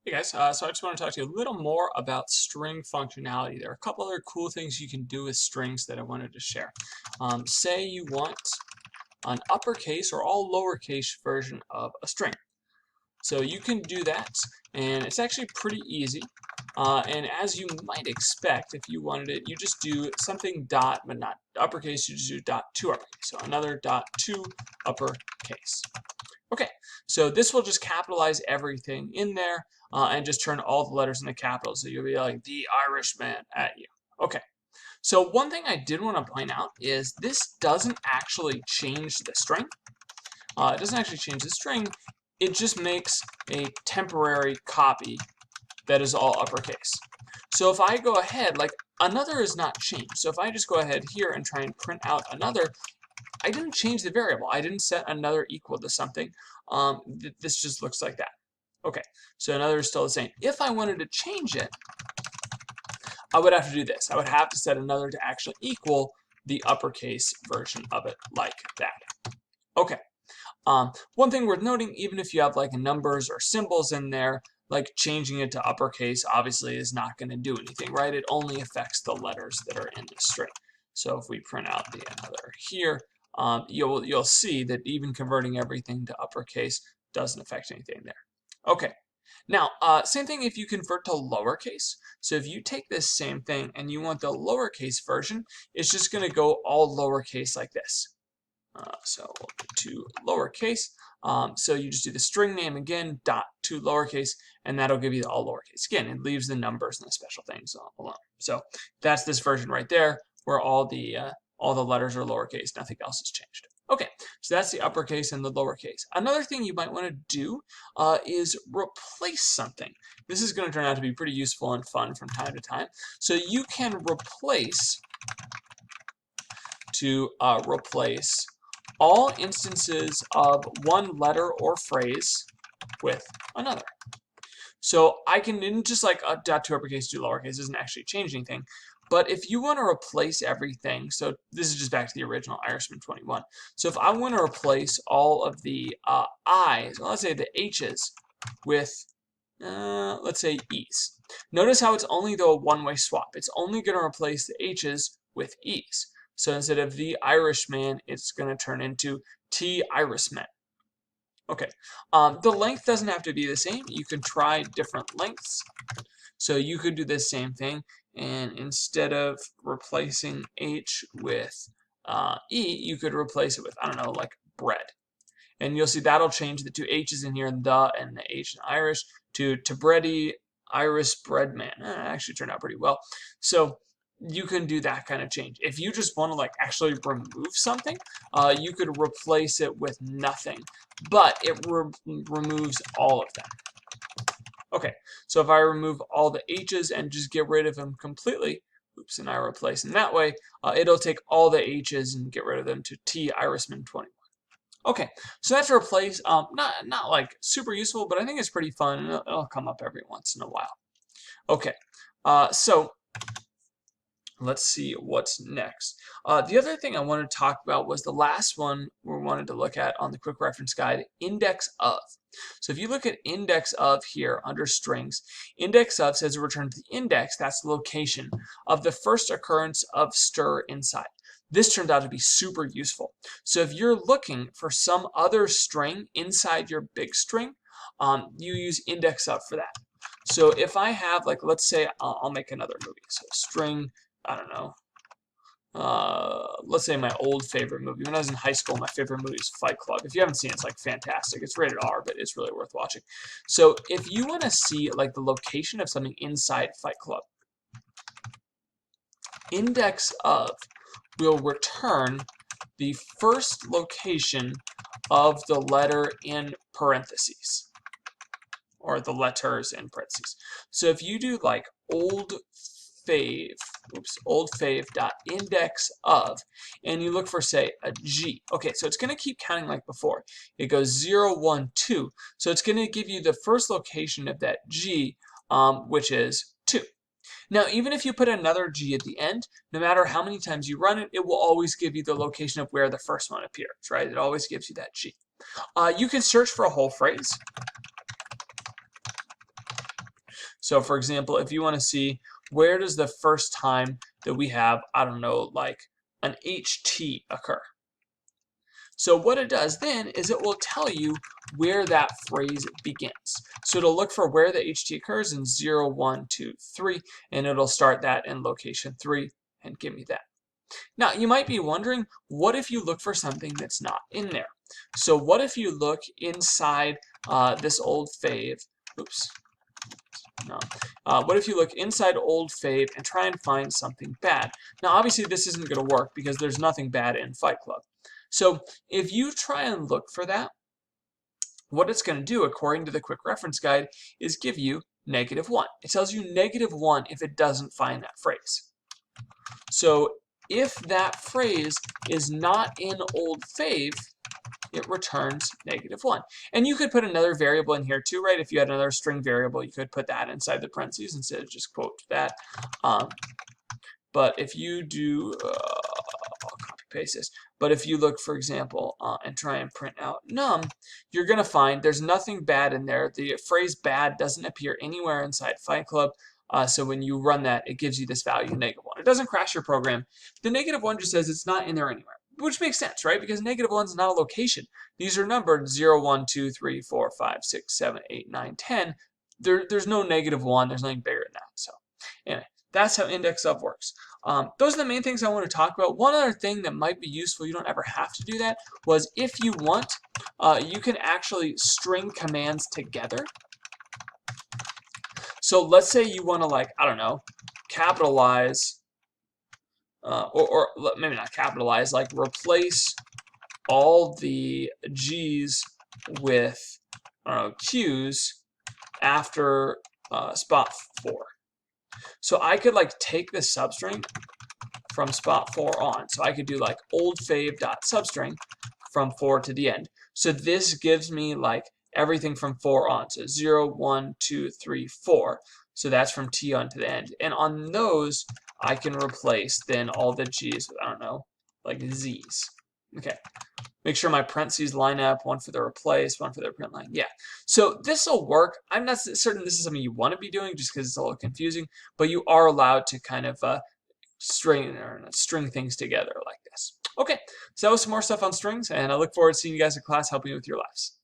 Hey guys, so I just want to talk to you a little more about string functionality. There are a couple other cool things you can do with strings that I wanted to share. Say you want an uppercase or all lowercase version of a string. So you can do that, and it's actually pretty easy. And as you might expect, if you wanted it, you just do something dot, but not uppercase, you just do dot to uppercase. So another dot to uppercase. Okay, so this will just capitalize everything in there and just turn all the letters into capitals. So you'll be like, the Irishman at you. Okay, so one thing I did want to point out is this doesn't actually change the string. It doesn't actually change the string. It just makes a temporary copy that is all uppercase. So if I go ahead, like another is not changed. So if I just go ahead here and try and print out another, I didn't change the variable. I didn't set another equal to something. This just looks like that. Okay, so another is still the same. If I wanted to change it, I would have to do this. I would have to set another to actually equal the uppercase version of it like that. Okay. One thing worth noting, even if you have like numbers or symbols in there, like changing it to uppercase obviously is not going to do anything, right? It only affects the letters that are in the string. So if we print out the another here, you'll see that even converting everything to uppercase doesn't affect anything there. Okay. Now, same thing if you convert to lowercase. So if you take this same thing and you want the lowercase version, it's just going to go all lowercase like this. So we'll do to lowercase. So you just do the string name again, dot to lowercase, and that'll give you the all lowercase. Again, it leaves the numbers and the special things alone. So that's this version right there, where all the letters are lowercase, nothing else has changed. Okay, so that's the uppercase and the lowercase. Another thing you might want to do is replace something. This is going to turn out to be pretty useful and fun from time to time. So you can replace all instances of one letter or phrase with another. So I can just like dot to uppercase to lowercase doesn't actually change anything. But if you want to replace everything, so this is just back to the original Irishman 21. So if I want to replace all of the I's, well, let's say the H's with, let's say E's. Notice how it's only though a one-way swap. It's only going to replace the H's with E's. So instead of the Irishman, it's going to turn into T Irishman. Okay. The length doesn't have to be the same. You can try different lengths. So you could do the same thing, and instead of replacing H with E, you could replace it with, I don't know, like bread. And you'll see that'll change the two H's in here, the and the H in Irish, to bready, Irish breadman. Actually turned out pretty well. So you can do that kind of change. If you just want to like actually remove something, you could replace it with nothing, but it removes all of them. Okay, so if I remove all the H's and just get rid of them completely, oops, and I replace them that way, it'll take all the H's and get rid of them to T Irishman 21. Okay, so that's a replace. Not like super useful, but I think it's pretty fun, and it'll come up every once in a while. Okay, so let's see what's next. The other thing I wanted to talk about was the last one we wanted to look at on the quick reference guide, index of. So if you look at index of here under strings, index of says return to the index, that's the location of the first occurrence of stir inside. This turned out to be super useful. So if you're looking for some other string inside your big string, you use index of for that. So if I have, like, let's say I'll make another movie. So string, I don't know, let's say my old favorite movie. When I was in high school, my favorite movie was Fight Club. If you haven't seen it, it's like fantastic. It's rated R, but it's really worth watching. So if you want to see like the location of something inside Fight Club, index of will return the first location of the letter in parentheses, or the letters in parentheses. So if you do like old fave dot index of, and you look for, say, a G. Okay, so it's going to keep counting like before. It goes 0, 1, 2. So it's going to give you the first location of that G, which is 2. Now, even if you put another G at the end, no matter how many times you run it, it will always give you the location of where the first one appears, right? It always gives you that G. You can search for a whole phrase. So for example, if you want to see where does the first time that we have, I don't know, like an HT occur. So what it does then is it will tell you where that phrase begins. So it'll look for where the HT occurs in 0, 1, 2, 3, and it'll start that in location 3 and give me that. Now, you might be wondering, what if you look for something that's not in there? So what if you look inside this old fave? Oops. No. What if you look inside old fave and try and find something bad? Now, obviously, this isn't going to work because there's nothing bad in Fight Club. So if you try and look for that, what it's going to do, according to the quick reference guide, is give you -1. It tells you -1 if it doesn't find that phrase. So if that phrase is not in old fave, it returns -1. And you could put another variable in here too, right? If you had another string variable, you could put that inside the parentheses instead of just quote that. But if you do, I'll copy paste this. But if you look, for example, and try and print out num, you're going to find there's nothing bad in there. The phrase bad doesn't appear anywhere inside Fight Club. So when you run that, it gives you this value -1. It doesn't crash your program. The -1 just says it's not in there anywhere, which makes sense, right? Because -1 is not a location. These are numbered 0, 1, 2, 3, 4, 5, 6, 7, 8, 9, 10. There's no -1. There's nothing bigger than that. So anyway, that's how index of works. Those are the main things I want to talk about. One other thing that might be useful, you don't ever have to do that, was if you want, you can actually string commands together. So let's say you want to, like, I don't know, capitalize, or maybe not capitalize, like replace all the G's with, I don't know, Q's after spot 4. So I could like take this substring from spot 4 on. So I could do like old fave dot substring from 4 to the end. So this gives me like everything from 4 on. So 0, 1, 2, 3, 4. So that's from T on to the end. And on those, I can replace then all the G's with, I don't know, like Z's. Okay. Make sure my parentheses line up, one for the replace, one for the print line. Yeah. So this will work. I'm not certain this is something you want to be doing just because it's a little confusing, but you are allowed to kind of string things together like this. Okay. So that was some more stuff on strings, and I look forward to seeing you guys in class helping you with your lives.